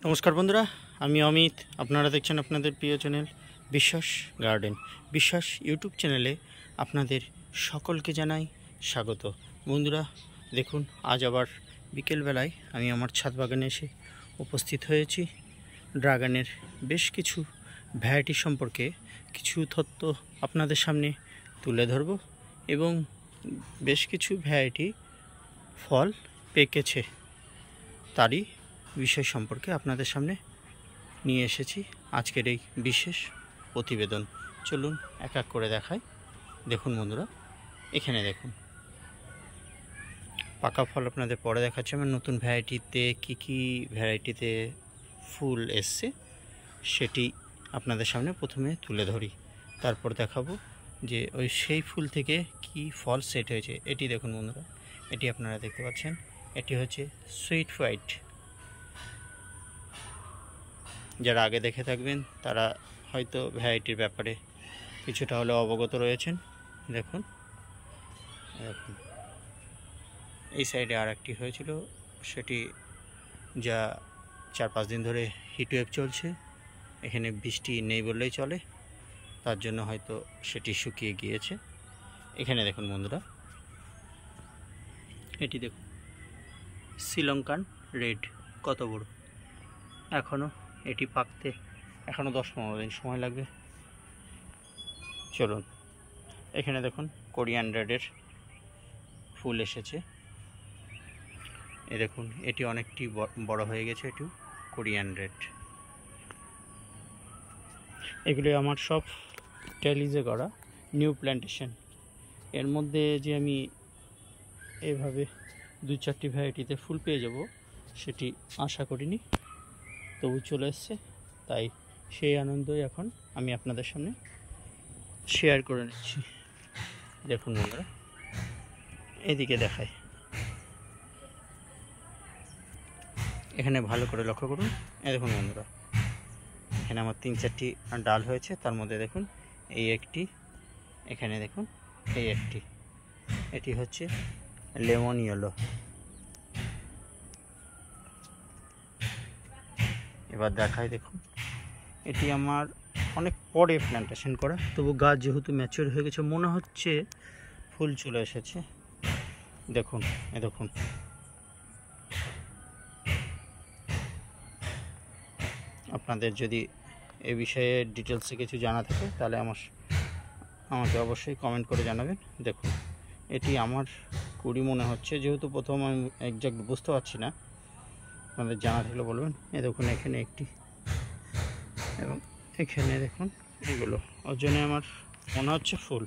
নমস্কার বন্ধুরা, আমি অমিত। আপনারা দেখছেন আপনাদের প্রিয় চ্যানেল বিশ্বাস গার্ডেন। বিশ্বাস ইউটিউব চ্যানেলে আপনাদের সকলকে জানাই স্বাগত। বন্ধুরা দেখুন, আজ আবার বিকেলবেলায় আমি আমার ছাদ বাগানে এসে উপস্থিত হয়েছি। ড্রাগনের বেশ কিছু ভ্যারাইটি সম্পর্কে কিছু তথ্য আপনাদের সামনে তুলে ধরব এবং বেশ কিছু ভ্যারাইটি ফল পেকেছে তারই বিষয় সম্পর্কে আপনাদের সামনে নিয়ে এসেছি আজকের এই বিশেষ প্রতিবেদন। চলুন এক এক করে দেখাই। দেখুন বন্ধুরা, এখানে দেখুন পাকা ফল আপনাদের পরে দেখাচ্ছি। আমার নতুন ভ্যারাইটিতে কি ভ্যারাইটিতে ফুল এসছে সেটি আপনাদের সামনে প্রথমে তুলে ধরি, তারপর দেখাবো যে ওই সেই ফুল থেকে কি ফল সেট হয়েছে। এটি দেখুন বন্ধুরা, এটি আপনারা দেখতে পাচ্ছেন, এটি হচ্ছে সুইট হোয়াইট। যারা আগে দেখে থাকবেন তারা হয়তো ভ্যারাইটির ব্যাপারে কিছুটা হলেও অবগত রয়েছেন। দেখুন দেখুন এই সাইডে আর একটি হয়েছিল, সেটি যা 4-5 দিন ধরে হিটওয়েভ চলছে, এখানে বৃষ্টি নেই বললেই চলে, তার জন্য হয়তো সেটি শুকিয়ে গিয়েছে। এখানে দেখুন বন্ধুরা, এটি দেখুন শ্রীলঙ্কান রেড, কত বড়। এখনও এটি পাকতে এখনও 10-15 দিন সময় লাগবে। চলুন, এখানে দেখুন কোরিয়ান রেডের ফুল এসেছে। এ দেখুন, এটি অনেকটি বড় হয়ে গেছে, এটি কোরিয়ান রেড। এগুলি আমার সব টেলিজে করা নিউ প্ল্যান্টেশন। এর মধ্যে যে আমি এভাবে 2-4টি ভ্যারাইটিতে ফুল পেয়ে যাব সেটি আশা করিনি, তবু চলে এসছে, তাই সেই আনন্দই এখন আমি আপনাদের সামনে শেয়ার করে নিচ্ছি। দেখুন বন্ধুরা, এদিকে দেখায়, এখানে ভালো করে লক্ষ্য করুন। দেখুন বন্ধুরা, এখানে আমার 3-4টি ডাল হয়েছে, তার মধ্যে দেখুন এই একটি, এখানে দেখুন এই একটি, এটি হচ্ছে লেমন ইয়েলো। এবার দেখাই, দেখুন এটি আমার অনেক পরে প্ল্যান্টেশন করা, তবু গাছ যেহেতু ম্যাচিওর হয়ে গেছে, মনে হচ্ছে ফুল চলে এসেছে। দেখুন দেখুন, আপনাদের যদি এ বিষয়ে ডিটেলসে কিছু জানা থাকে তাহলে আমাকে অবশ্যই কমেন্ট করে জানাবেন। দেখুন এটি আমার কুড়ি মনে হচ্ছে, যেহেতু প্রথম আমি একজ্যাক্ট বুঝতে পারছি না, আপনাদের জানা থাকলে বলবেন। দেখুন এখানে একটি এবং এখানে দেখুন এগুলো, ওর জন্য আমার মনে হচ্ছে ফুল।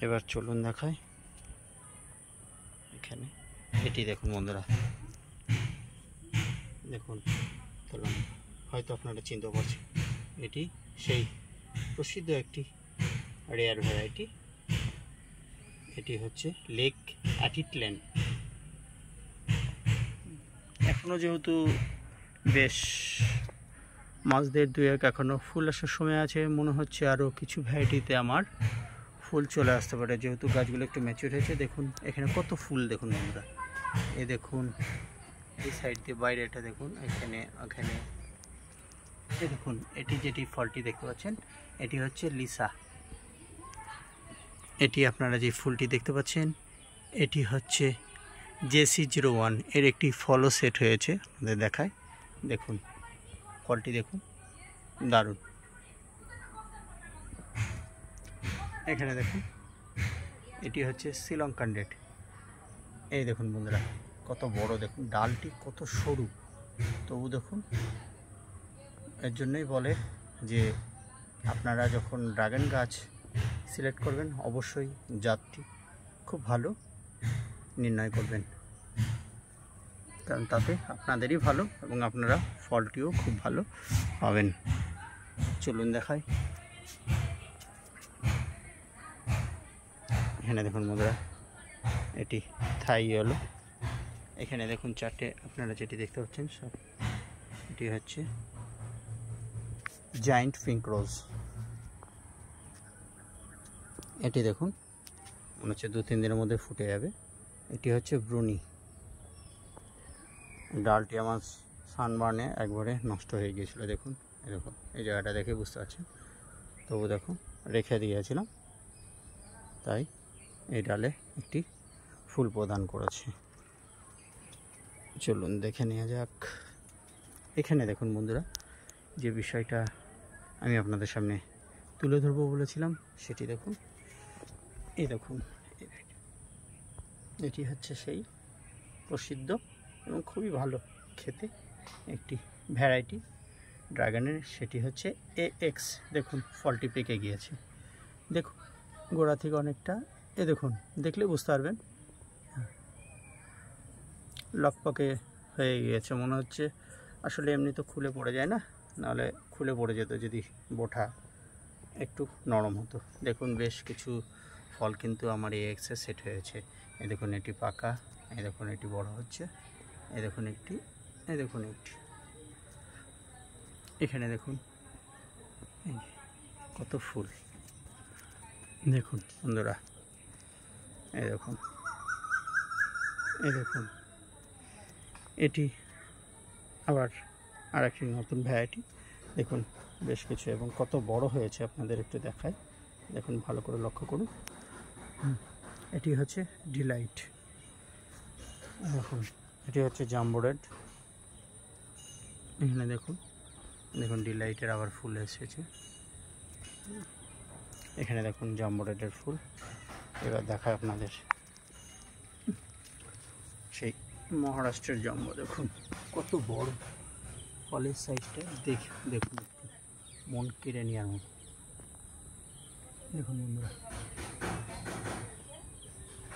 এবার চলুন দেখাই, এখানে এটি দেখুন বন্ধুরা, দেখুন চলুন, হয়তো আপনারা চিনতে পারছেন, এটি সেই প্রসিদ্ধ একটি রেয়ার ভ্যারাইটি। এটি হচ্ছে লেক অ্যাটিটল্যান্ড। এখনও যেহেতু বেশ মাস দেড় দুয়েক এখনও ফুল আসার সময় আছে, মনে হচ্ছে আরও কিছু ভ্যারাইটিতে আমার ফুল চলে আসতে পারে, যেহেতু গাছগুলো একটু ম্যাচিউর হয়েছে। দেখুন এখানে কত ফুল, দেখুন বন্ধুরা, এই দেখুন এই সাইড দিয়ে বাইরে, এটা দেখুন এখানে ওখানে, এই দেখুন এটি যেটি ফলটি দেখতে পাচ্ছেন এটি হচ্ছে লিসা। এটি আপনারা যে ফুলটি দেখতে পাচ্ছেন এটি হচ্ছে JC01, এর একটি ফলও সেট হয়েছে, আপনাদের দেখায়। দেখুন ফলটি দেখুন, দারুণ। এখানে দেখুন এটি হচ্ছে শ্রীলঙ্কান রেড। এই দেখুন বন্ধুরা কত বড়, দেখুন ডালটি কত সরু, তবু দেখুন। এর জন্যই বলে যে আপনারা যখন ড্রাগন গাছ সিলেক্ট করবেন অবশ্যই জাতটি খুব ভালো নির্ণয় করবেন, কারণ তাতে আপনাদেরই ভালো এবং আপনারা ফলটিও খুব ভালো পাবেন। চলুন দেখাই, এখানে দেখুন বন্ধুরা এটি থাই ইয়েলো। এখানে দেখুন 4টে আপনারা যেটি দেখতে পাচ্ছেন সব, এটি হচ্ছে জায়ান্ট পিঙ্ক রোজ। এটি দেখুন মনে হচ্ছে 2-3 দিনের মধ্যে ফুটে যাবে। এটি হচ্ছে ব্রুনি। ডালটি আমার সানবার্নে একবারে নষ্ট হয়ে গিয়েছিল। দেখুন এই জায়গাটা দেখে বুঝতে পারছেন। তবু দেখুন রেখে দিয়েছিলাম, তাই এই ডালে একটি ফুল প্রদান করেছে। চলুন দেখে নেওয়া যাক। এখানে দেখুন বন্ধুরা, যে বিষয়টা আমি আপনাদের সামনে তুলে ধরবো বলেছিলাম সেটি দেখুন। এই দেখুন, এটি হচ্ছে সেই প্রসিদ্ধ এবং খুবই ভালো খেতে একটি ভ্যারাইটি ড্রাগনের, সেটি হচ্ছে AX। দেখুন ফলটি পেকে গিয়েছে, দেখুন গোড়া থেকে অনেকটা, দেখুন দেখলে বুঝতে পারবেন লকপকে হয়ে গিয়েছে মনে হচ্ছে। আসলে এমনি তো খুলে পড়ে যায় না, নাহলে খুলে পড়ে যেত যদি বোঠা একটু নরম হতো। দেখুন বেশ কিছু ফল কিন্তু আমার AX-এ সেট হয়েছে। এই দেখুন এটি পাকা, এই দেখুন এটি বড় হচ্ছে, এই দেখুন একটি, এই দেখুন একটি, এখানে দেখুন কত ফুল। দেখুন বন্ধুরা, এই দেখুন, এই দেখুন এটি আবার আর একটি নতুন ভ্যারাইটি। দেখুন বেশ কিছু এবং কত বড় হয়েছে আপনাদের একটু দেখায়। দেখুন ভালো করে লক্ষ্য করুন। এটি হচ্ছে ডিলাইট। দেখুন এটি হচ্ছে জাম্বো রেড। এখানে দেখুন, দেখুন ডিলাইটের আবার ফুল এসেছে। এখানে দেখুন জাম্বো রেডের ফুল। এবার দেখায় আপনাদের সেই মহারাষ্ট্রের জাম্বো। দেখুন কত বড় ফলের সাইজটা, দেখুন মন কেড়ে নেওয়ার মতো। দেখুন বন্ধুরা,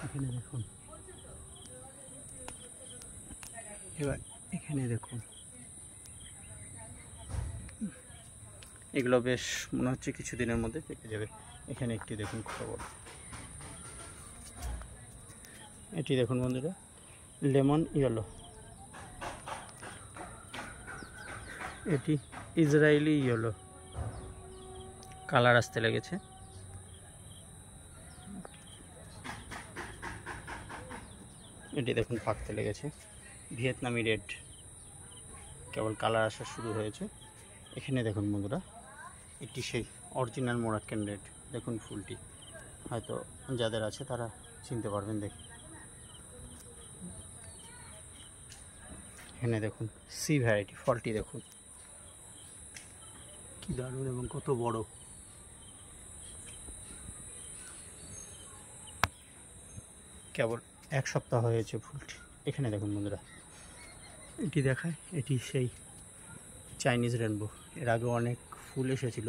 এখানে দেখুন, এবার এখানে দেখুন, এগুলো বেশ মনে হচ্ছে কিছুদিনের মধ্যে পেকে যাবে। এখানে একটি দেখুন কত বড়, এটি দেখুন বন্ধুরা লেমন ইয়েলো, এটি ইসরায়েলি ইয়েলো, কালার আসতে লেগেছে। এটি দেখুন পাকতে লেগেছে। ভিয়েতনামি রেড কেবল কালার আসা শুরু হয়েছে। এখানে দেখুন বন্ধুরা, এটি সেই অরিজিনাল মোরাক্কান রেড। দেখুন ফুলটি হয়তো যাদের আছে তারা চিনতে পারবেন। দেখুন এখানে দেখুন সি ভ্যারাইটি, ফলটি দেখুন কি দারুণ এবং কত বড়। কেবল এক সপ্তাহ হয়েছে ফুলটি। এখানে দেখুন বন্ধুরা, এটি দেখায়, এটি সেই চাইনিজ রেনবো। এর আগে অনেক ফুল এসেছিল,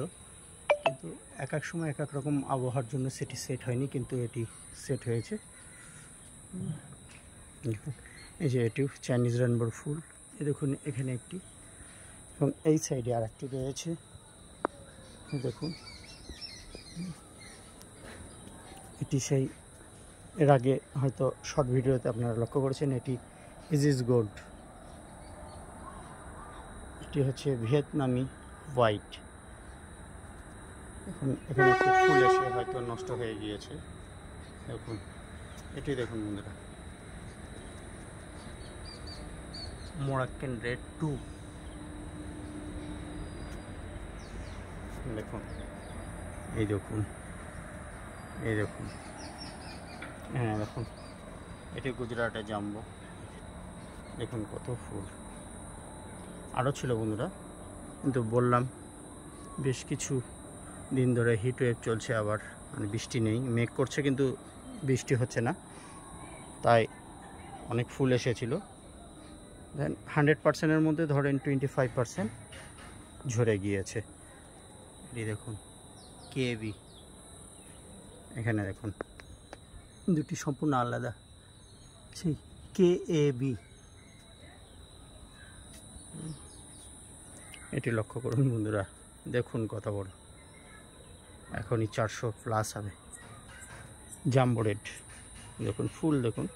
কিন্তু এক এক সময় এক এক রকম আবহাওয়ার জন্য সেটি সেট হয়নি, কিন্তু এটি সেট হয়েছে। এই যে এটিও চাইনিজ রেনবোর ফুল। এই দেখুন এখানে একটি, এবং এই সাইডে আর একটি রয়েছে। দেখুন এটি সেই, এর আগে হয়তো শর্ট ভিডিওতে আপনারা লক্ষ্য করেছেন, এটি ইজ গোল্ড। এটি হচ্ছে ভিয়েতনামি হোয়াইট। এখন এখানে একটি ফুল এসে হয়তো নষ্ট হয়ে গিয়েছে। দেখুন এটি দেখুন বন্ধুরা, মোরাক্কান রেড 2। দেখুন এই দেখুন, এই দেখুন, হ্যাঁ দেখুন এটি গুজরাটের জাম্বো। দেখুন কত ফুল। আরও ছিল বন্ধুরা, কিন্তু বললাম বেশ কিছু দিন ধরে হিট ওয়েভ চলছে, আবার মানে বৃষ্টি নেই, মেঘ করছে কিন্তু বৃষ্টি হচ্ছে না, তাই অনেক ফুল এসেছিল। দেন 100%-এর মধ্যে ধরেন 25% ঝরে গিয়েছে। এই দেখুন কেবি, এখানে দেখুন দুটি সম্পূর্ণ আলাদা, সেই কেবি। এটি লক্ষ্য করুন বন্ধুরা, দেখুন কত বড়, এখনই 400+ হবে। জাম্বো রেড দেখুন ফুল, দেখুন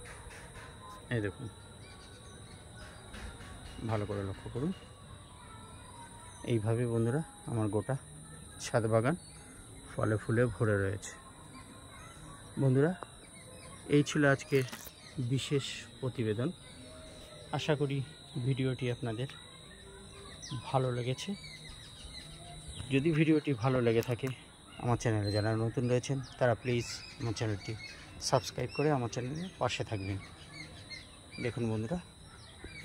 এই দেখুন ভালো করে লক্ষ্য করুন। এইভাবে বন্ধুরা আমার গোটা ছাদ বাগান ফলে ফুলে ভরে রয়েছে। বন্ধুরা এই ছিল আজকের বিশেষ প্রতিবেদন। আশা করি ভিডিওটি আপনাদের ভালো লেগেছে। যদি ভিডিওটি ভালো লেগে থাকে, আমার চ্যানেলে যারা নতুন রয়েছেন তারা প্লিজ আমার চ্যানেলটি সাবস্ক্রাইব করে আমার চ্যানেলের পাশে থাকবেন। দেখুন বন্ধুরা,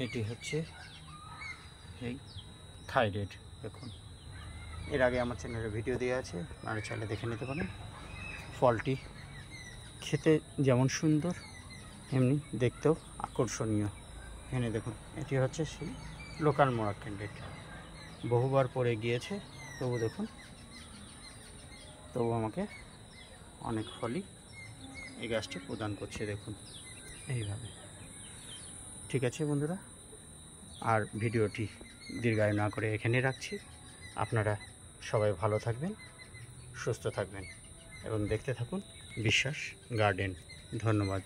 এটি হচ্ছে এই থাইরয়েড। দেখুন, এর আগে আমার চ্যানেলে ভিডিও দেওয়া আছে, আপনারা চাইলে দেখে নিতে পারেন। ফলটি খেতে যেমন সুন্দর এমনি দেখতেও আকর্ষণীয়। এখানে দেখুন, এটি হচ্ছে সেই লোকাল মোড়া ক্যান্ডিড। বহুবার পরে গিয়েছে, তবু দেখুন, তবু আমাকে অনেক ফলই এই গাছটি প্রদান করছে। দেখুন এইভাবে। ঠিক আছে বন্ধুরা, আর ভিডিওটি দীর্ঘায়ু না করে এখানে রাখছি। আপনারা সবাই ভালো থাকবেন, সুস্থ থাকবেন এবং দেখতে থাকুন বিশ্বাস গার্ডেন। ধন্যবাদ।